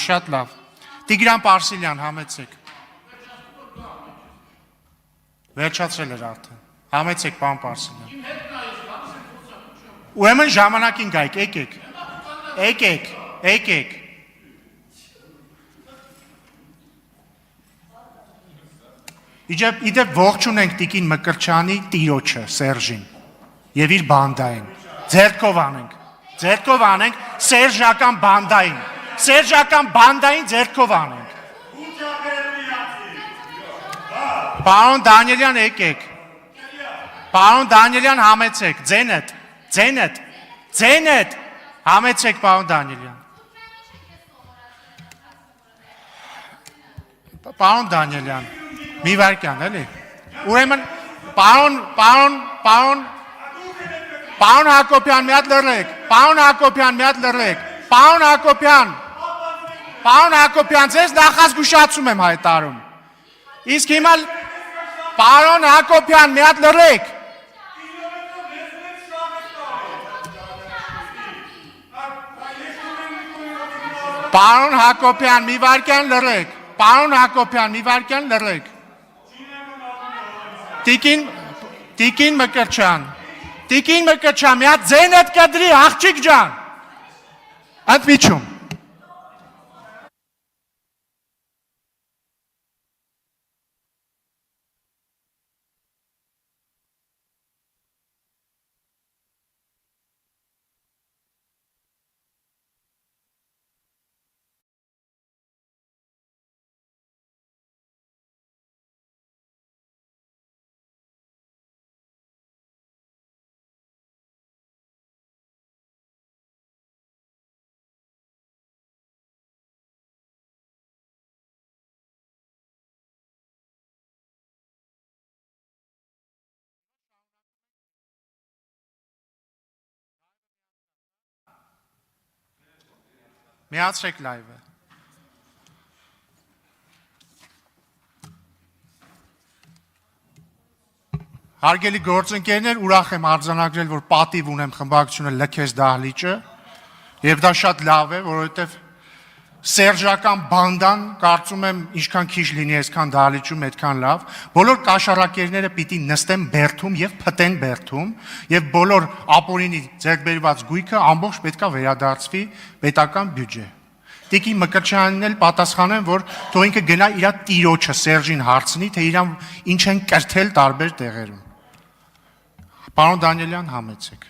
շատ լավ։ Տիգրան Պարսիլյան, համեցեք։ Վերջացրել էր արդեն։ Համեցեք, պարոն Պարսիլյան։ Ուրեմն ժամանակին գայք, եկեք։ Իդեպ ողջունենք Տիկին Մկրտչյանի տիրոջը, Սերժին, եւ իր բանդային։ Ձեռքով անենք սերժական բանդային ձեռքով անենք։ Պարոն Դանիելյան, եկեք։ Պարոն Դանիելյան, համեցեք, ձենդ, համեցեք, պարոն Դանիելյան։ Պարոն Դանիելյան, մի վարքյան, էլի։ Ուրեմն, պարոն Հակոբյան, մի հատ լռեք, պարոն Հակոբյան, ձեզ նախազգուշացում եմ հայտարարում։ Իսկ հիմա, պարոն Հակոբյան, մի հատ լռեք։ Պարոն Հակոբյան, մի վարքյան լռեք։ Տիկին Մկրտչյան, մի հատ ձենդ կդրի, աղջիկ ջան։ Ընդմիջում։ Միացրեք լայվը։ Հարգելի գործընկերներ, ուրախ եմ արձանագրել, որ պատիվ ունեմ խմբակցությունը լքես դահլիճը, եւ դա շատ լավ է, որովհետեւ սերժական բանդան, կարծում եմ, ինչքան քիչ լինի այսքան դահլիճում, այդքան լավ, բոլոր կաշառակերները պիտի նստեն բերդում եւ փտեն բերդում, եւ բոլոր ապօրինի ձեռքբերված գույքը ամբողջ պետքա վերադարձվի պետական բյուջե։ Տիկին Մկրտչյանին էլ պատասխանեմ, որ թող ինքը գնա իր տիրոջը Սերժին հարցնի, թե իրան ինչ են կրթել տարբեր տեղերում։ Պարոն Դանիելյան, համեցեք։